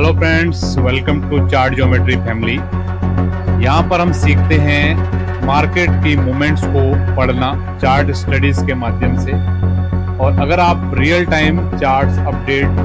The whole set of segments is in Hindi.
Hello friends, welcome to chart geometry family. यहाँ पर हम सीखते हैं मार्केट की मूवमेंट्स को पढ़ना चार्ट स्टडीज के माध्यम से। और अगर आप रियल टाइम चार्ट्स अपडेट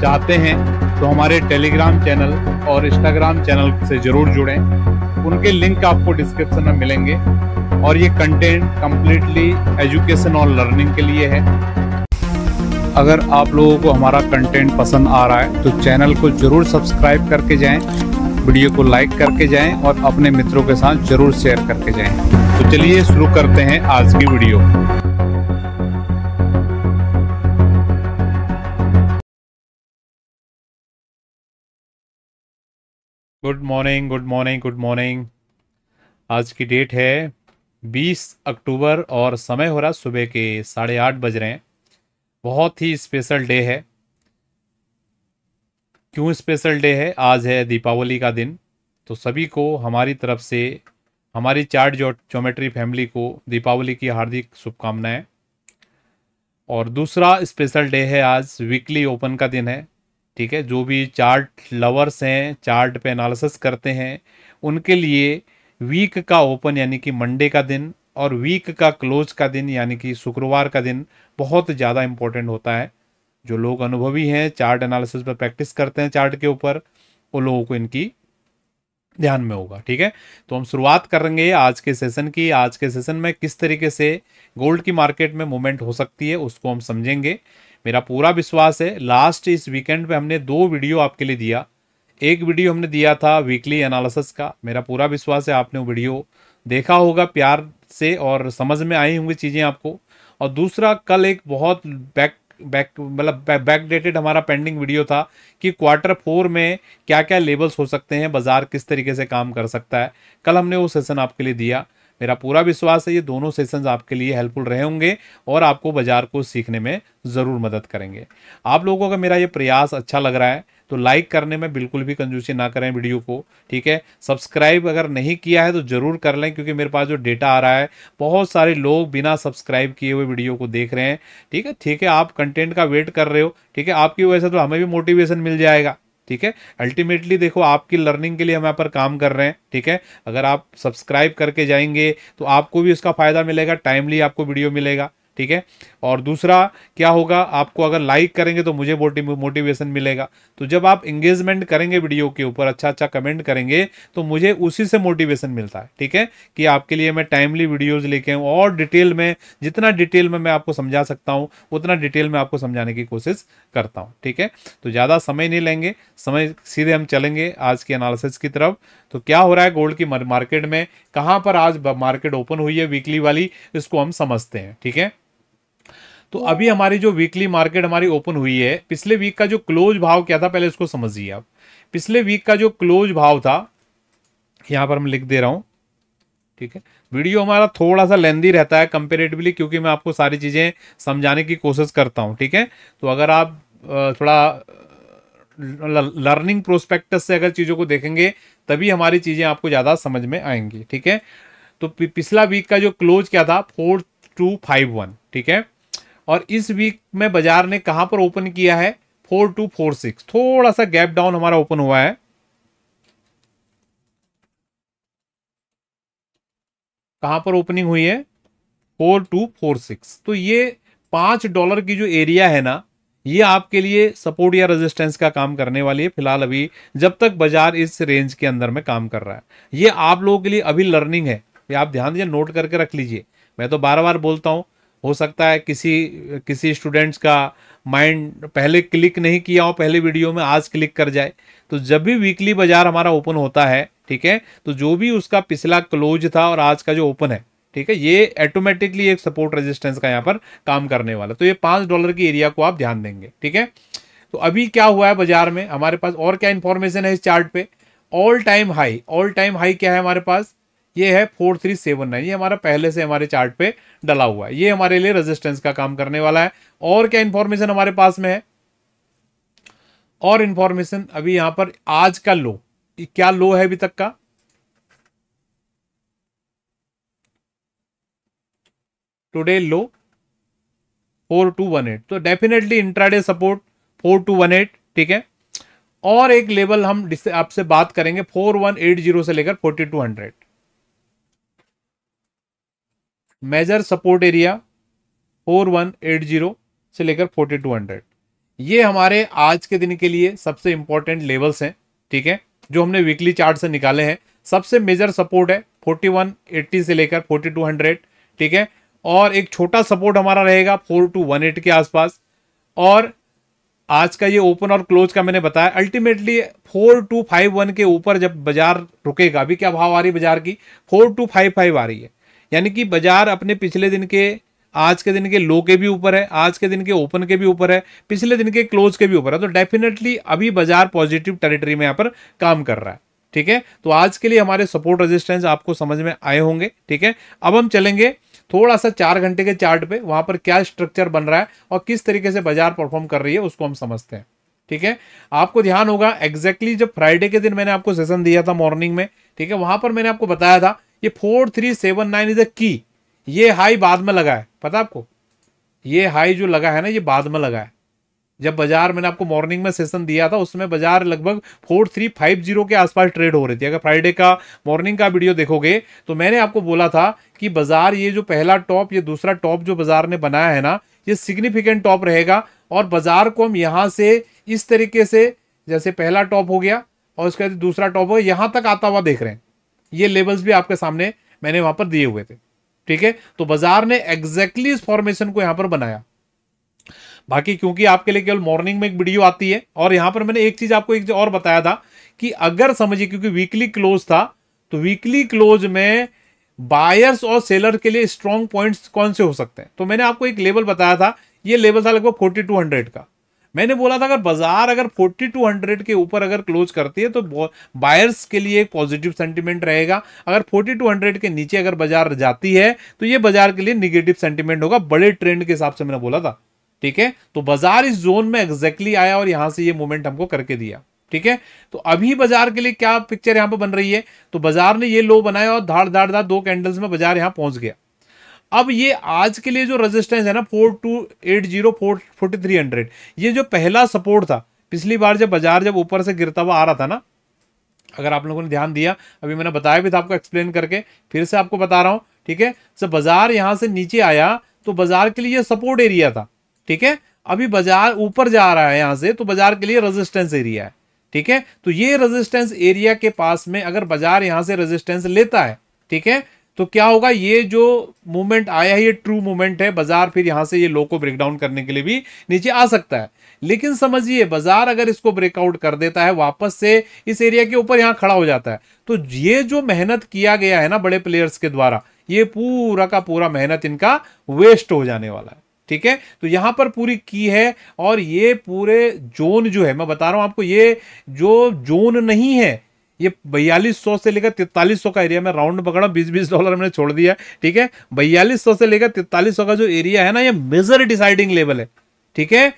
चाहते हैं तो हमारे टेलीग्राम चैनल और इंस्टाग्राम चैनल से जरूर जुड़ें। उनके लिंक आपको डिस्क्रिप्शन में मिलेंगे और ये कंटेंट कंप्लीटली एजुकेशन और लर्निंग के लिए है। अगर आप लोगों को हमारा कंटेंट पसंद आ रहा है तो चैनल को जरूर सब्सक्राइब करके जाएं, वीडियो को लाइक करके जाएं और अपने मित्रों के साथ जरूर शेयर करके जाएं। तो चलिए शुरू करते हैं आज की video. Good morning, good morning, good morning. आज की डेट है 20 अक्टूबर और समय हो रहा सुबह के 8:30 बज रहे हैं। बहुत ही स्पेशल डे है। क्यों स्पेशल डे है? आज है दीपावली का दिन। तो सभी को हमारी तरफ से, हमारी चार्ट ज्योमेट्री फैमिली को दीपावली की हार्दिक शुभकामनाएं। और दूसरा स्पेशल डे है, आज वीकली ओपन का दिन है। ठीक है, जो भी चार्ट लवर्स हैं, चार्ट पे एनालिसिस करते हैं, उनके लिए वीक का ओपन यानी कि मंडे का दिन और वीक का क्लोज का दिन यानी कि शुक्रवार का दिन बहुत ज़्यादा इम्पोर्टेंट होता है। जो लोग अनुभवी हैं, चार्ट एनालिसिस पर प्रैक्टिस करते हैं चार्ट के ऊपर, वो लोगों को इनकी ध्यान में होगा। ठीक है, तो हम शुरुआत करेंगे आज के सेशन की। आज के सेशन में किस तरीके से गोल्ड की मार्केट में मूवमेंट हो सकती है उसको हम समझेंगे। मेरा पूरा विश्वास है, लास्ट इस वीकेंड पे हमने 2 वीडियो आपके लिए दिया। एक वीडियो हमने दिया था वीकली एनालिसिस का। मेरा पूरा विश्वास है आपने वो वीडियो देखा होगा प्यार से और समझ में आई होंगी चीज़ें आपको। और दूसरा, कल एक बहुत बैकडेटेड हमारा पेंडिंग वीडियो था कि Q4 में क्या क्या लेवल्स हो सकते हैं, बाजार किस तरीके से काम कर सकता है। कल हमने वो सेशन आपके लिए दिया। मेरा पूरा विश्वास है ये दोनों सेशंस आपके लिए हेल्पफुल रहे होंगे और आपको बाजार को सीखने में ज़रूर मदद करेंगे। आप लोगों को अगर मेरा ये प्रयास अच्छा लग रहा है तो लाइक करने में बिल्कुल भी कंजूसी ना करें वीडियो को। ठीक है, सब्सक्राइब अगर नहीं किया है तो ज़रूर कर लें, क्योंकि मेरे पास जो डेटा आ रहा है, बहुत सारे लोग बिना सब्सक्राइब किए हुए वीडियो को देख रहे हैं। ठीक है, आप कंटेंट का वेट कर रहे हो। ठीक है, आपकी वजह से तो हमें भी मोटिवेशन मिल जाएगा। ठीक है, अल्टीमेटली देखो, आपकी लर्निंग के लिए हम यहाँ पर काम कर रहे हैं। ठीक है, अगर आप सब्सक्राइब करके जाएंगे तो आपको भी उसका फायदा मिलेगा, टाइमली आपको वीडियो मिलेगा। ठीक है, और दूसरा क्या होगा, आपको अगर लाइक करेंगे तो मुझे मोटिवेशन मिलेगा। तो जब आप इंगेजमेंट करेंगे वीडियो के ऊपर, अच्छा अच्छा कमेंट करेंगे, तो मुझे उसी से मोटिवेशन मिलता है। ठीक है, कि आपके लिए मैं टाइमली वीडियोस लेके आऊँ और डिटेल में, जितना डिटेल में मैं आपको समझा सकता हूँ उतना डिटेल में आपको समझाने की कोशिश करता हूँ। ठीक है, तो ज़्यादा समय नहीं लेंगे, समय सीधे हम चलेंगे आज के एनालिसिस की तरफ। तो क्या हो रहा है गोल्ड की मार्केट में, कहाँ पर आज मार्केट ओपन हुई है वीकली वाली, इसको हम समझते हैं। ठीक है, तो अभी हमारी जो वीकली मार्केट हमारी ओपन हुई है, पिछले वीक का जो क्लोज भाव क्या था पहले उसको समझिए आप। पिछले वीक का जो क्लोज भाव था, यहां पर हम लिख दे रहा हूं। ठीक है, वीडियो हमारा थोड़ा सा लेंदी रहता है कंपेरेटिवली, क्योंकि मैं आपको सारी चीजें समझाने की कोशिश करता हूं। ठीक है, तो अगर आप थोड़ा लर्निंग प्रोस्पेक्टस से अगर चीजों को देखेंगे तभी हमारी चीजें आपको ज्यादा समझ में आएंगी। ठीक है, तो पिछला वीक का जो क्लोज क्या था, 4251। ठीक है, और इस वीक में बाजार ने कहां पर ओपन किया है, 4246। थोड़ा सा गैप डाउन हमारा ओपन हुआ है। कहां पर ओपनिंग हुई है, 4246। तो ये $5 की जो एरिया है ना, ये आपके लिए सपोर्ट या रेजिस्टेंस का काम करने वाली है फिलहाल, अभी जब तक बाजार इस रेंज के अंदर में काम कर रहा है। ये आप लोगों के लिए अभी लर्निंग है, ये आप ध्यान दीजिए, नोट करके रख लीजिए। मैं तो बार बार बोलता हूं, हो सकता है किसी किसी स्टूडेंट्स का माइंड पहले क्लिक नहीं किया हो पहले वीडियो में, आज क्लिक कर जाए। तो जब भी वीकली बाजार हमारा ओपन होता है, ठीक है, तो जो भी उसका पिछला क्लोज था और आज का जो ओपन है, ठीक है, ये ऑटोमेटिकली एक सपोर्ट रेजिस्टेंस का यहाँ पर काम करने वाला। तो ये $5 की एरिया को आप ध्यान देंगे। ठीक है, तो अभी क्या हुआ है बाजार में, हमारे पास और क्या इंफॉर्मेशन है इस चार्ट पे। ऑल टाइम हाई क्या है हमारे पास, ये है 4379। ये हमारा पहले से हमारे चार्ट पे डला हुआ है, ये हमारे लिए रेजिस्टेंस का काम करने वाला है। और क्या इंफॉर्मेशन हमारे पास में है, और इंफॉर्मेशन अभी यहां पर आज का लो, क्या लो है अभी तक का, टुडे लो 4218। तो डेफिनेटली इंट्राडे सपोर्ट 4218। ठीक है, और एक लेवल हम आपसे बात करेंगे 4180 से लेकर 4200। मेजर सपोर्ट एरिया 4180 से लेकर 4200, ये हमारे आज के दिन के लिए सबसे इंपॉर्टेंट लेवल्स हैं, ठीक है, जो हमने वीकली चार्ट से निकाले हैं। सबसे मेजर सपोर्ट है 4180 से लेकर 4200, ठीक है, और एक छोटा सपोर्ट हमारा रहेगा 4218 के आसपास। और आज का ये ओपन और क्लोज का मैंने बताया, अल्टीमेटली 4251 के ऊपर जब बाजार रुकेगा, अभी क्या भाव आ रही है बाजार की, 4255 आ रही है, यानी कि बाजार अपने पिछले दिन के, आज के दिन के लो के भी ऊपर है, आज के दिन के ओपन के भी ऊपर है, पिछले दिन के क्लोज के भी ऊपर है। तो डेफिनेटली अभी बाजार पॉजिटिव टेरिटरी में यहां पर काम कर रहा है, ठीक है। तो आज के लिए हमारे सपोर्ट रेजिस्टेंस आपको समझ में आए होंगे, ठीक है। अब हम चलेंगे थोड़ा सा 4 घंटे के चार्ट पे, वहां पर क्या स्ट्रक्चर बन रहा है और किस तरीके से बाजार परफॉर्म कर रही है उसको हम समझते हैं, ठीक है। आपको ध्यान होगा एग्जैक्टली जब फ्राइडे के दिन मैंने आपको सेशन दिया था मॉर्निंग में, ठीक है, वहां पर मैंने आपको बताया था ये 4379 इज अ की, ये हाई बाद में लगा है, पता आपको, ये हाई जो लगा है ना ये बाद में लगा है। जब बाजार, मैंने आपको मॉर्निंग में सेशन दिया था उसमें बाजार लगभग 4350 के आसपास ट्रेड हो रही थी। अगर फ्राइडे का मॉर्निंग का वीडियो देखोगे तो मैंने आपको बोला था कि बाजार ये जो पहला टॉप, ये दूसरा टॉप जो बाजार ने बनाया है ना, ये सिग्निफिकेंट टॉप रहेगा और बाजार को हम यहां से इस तरीके से, जैसे पहला टॉप हो गया और उसके बाद दूसरा टॉप हो गया, यहां तक आता हुआ देख रहे हैं। ये लेवल्स भी आपके सामने मैंने वहां पर दिए हुए थे, ठीक है। तो बाजार ने एग्जैक्टली इस फॉर्मेशन को यहां पर बनाया। बाकी क्योंकि आपके लिए केवल मॉर्निंग में एक वीडियो आती है, और यहां पर मैंने एक चीज आपको एक और बताया था कि अगर समझिए, क्योंकि वीकली क्लोज था, तो वीकली क्लोज में बायर्स और सेलर के लिए स्ट्रॉन्ग पॉइंट्स कौन से हो सकते हैं, तो मैंने आपको एक लेवल बताया था, ये लेवल था लगभग 4200 का। मैंने बोला था अगर बाजार अगर 4200 के ऊपर अगर क्लोज करती है तो बायर्स के लिए एक पॉजिटिव सेंटीमेंट रहेगा, अगर 4200 के नीचे अगर बाजार जाती है तो ये बाजार के लिए निगेटिव सेंटीमेंट होगा, बड़े ट्रेंड के हिसाब से मैंने बोला था, ठीक है। तो बाजार इस जोन में एग्जैक्टली आया और यहां से ये मूवमेंट हमको करके दिया, ठीक है। तो अभी बाजार के लिए क्या पिक्चर यहां पर बन रही है, तो बाजार ने ये लो बनाया और धाड़ धाड़ धाड़ 2 कैंडल्स में बाजार यहां पहुंच गया। अब ये आज के लिए जो रेजिस्टेंस है ना 4280 4300, ये जो पहला सपोर्ट था, पिछली बार जब बाजार जब ऊपर से गिरता हुआ आ रहा था ना, अगर आप लोगों ने ध्यान दिया, अभी मैंने बताया भी था आपको एक्सप्लेन करके, फिर से आपको बता रहा हूं, ठीक है। जब बाजार यहां से नीचे आया तो बाजार के लिए ये सपोर्ट एरिया था, ठीक है। अभी बाजार ऊपर जा रहा है यहां से, तो बाजार के लिए रेजिस्टेंस एरिया है, ठीक है। तो ये रेजिस्टेंस एरिया के पास में अगर बाजार यहां से रेजिस्टेंस लेता है, ठीक है, तो क्या होगा, ये जो मूवमेंट आया है ये ट्रू मूवमेंट है, बाजार फिर यहां से ये लो को ब्रेक डाउन करने के लिए भी नीचे आ सकता है। लेकिन समझिए बाजार अगर इसको ब्रेकआउट कर देता है, वापस से इस एरिया के ऊपर यहां खड़ा हो जाता है, तो ये जो मेहनत किया गया है ना बड़े प्लेयर्स के द्वारा, ये पूरा का पूरा मेहनत इनका वेस्ट हो जाने वाला है, ठीक है। तो यहां पर पूरी की है, और ये पूरे जोन जो है, मैं बता रहा हूं आपको, ये जो जोन नहीं है, ये 4200 से लेकर 4300 का एरिया में राउंड पकड़ा, $20-20 मैंने छोड़ दिया, ठीक है। 4200 से लेकर 4300 का जो एरिया है ना, ये मेजर डिसाइडिंग लेवल है, ठीक है।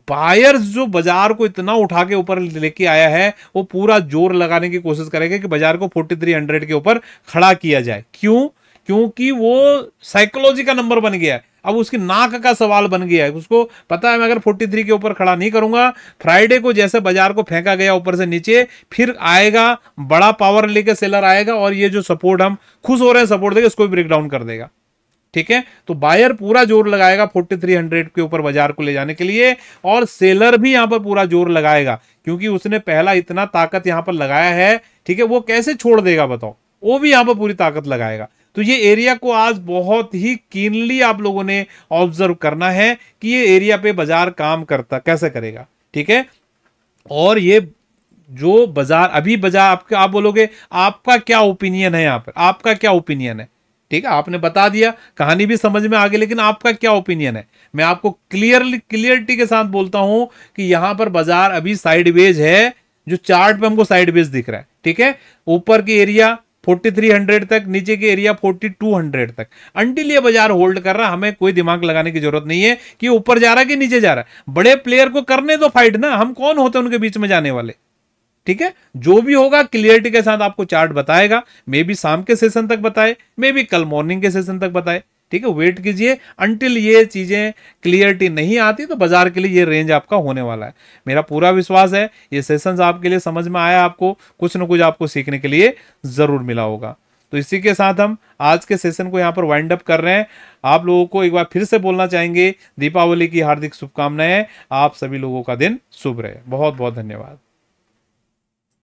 बायर्स जो बाजार को इतना उठा के ऊपर लेके आया है, वो पूरा जोर लगाने की कोशिश करेगा कि बाजार को 4300 के ऊपर खड़ा किया जाए। क्यों? क्योंकि वो साइकोलॉजी का नंबर बन गया है, अब उसकी नाक का सवाल बन गया है। उसको पता है मैं अगर 43 के ऊपर खड़ा नहीं करूंगा, फ्राइडे को जैसे बाजार को फेंका गया ऊपर से नीचे, फिर आएगा बड़ा पावर लेके सेलर आएगा और ये जो सपोर्ट हम खुश हो रहे हैं सपोर्ट देगा, इसको भी ब्रेक डाउन कर देगा, ठीक है। तो बायर पूरा जोर लगाएगा 4300 के ऊपर बाजार को ले जाने के लिए, और सेलर भी यहां पर पूरा जोर लगाएगा, क्योंकि उसने पहला इतना ताकत यहां पर लगाया है, ठीक है। वो कैसे छोड़ देगा बताओ, वो भी यहां पर पूरी ताकत लगाएगा। तो ये एरिया को आज बहुत ही कीनली आप लोगों ने ऑब्जर्व करना है कि ये एरिया पे बाजार काम करता कैसे करेगा, ठीक है। और ये जो बाजार अभी बाजार आप बोलोगे आपका क्या ओपिनियन है, यहां पर आपका क्या ओपिनियन है, ठीक है। आपने बता दिया, कहानी भी समझ में आ गई, लेकिन आपका क्या ओपिनियन है। मैं आपको क्लियरिटी के साथ बोलता हूं कि यहां पर बाजार अभी साइडवेज है, जो चार्ट पे हमको साइडवेज दिख रहा है, ठीक है। ऊपर की एरिया 4300 तक, नीचे के एरिया 4200 तक, अंटिल ये बाजार होल्ड कर रहा है, हमें कोई दिमाग लगाने की जरूरत नहीं है कि ऊपर जा रहा है कि नीचे जा रहा है। बड़े प्लेयर को करने दो फाइट ना, हम कौन होते हैं उनके बीच में जाने वाले, ठीक है। जो भी होगा क्लियरिटी के साथ आपको चार्ट बताएगा, मे बी शाम के सेशन तक बताए, मे बी कल मॉर्निंग के सेशन तक बताए, ठीक है, वेट कीजिए अंटिल ये चीजें क्लियरिटी नहीं आती, तो बाजार के लिए ये रेंज आपका होने वाला है। मेरा पूरा विश्वास है ये सेशंस आपके लिए समझ में आया, आपको कुछ न कुछ आपको सीखने के लिए जरूर मिला होगा। तो इसी के साथ हम आज के सेशन को यहाँ पर वाइंड अप कर रहे हैं। आप लोगों को एक बार फिर से बोलना चाहेंगे, दीपावली की हार्दिक शुभकामनाएं। आप सभी लोगों का दिन शुभ रहे। बहुत बहुत धन्यवाद।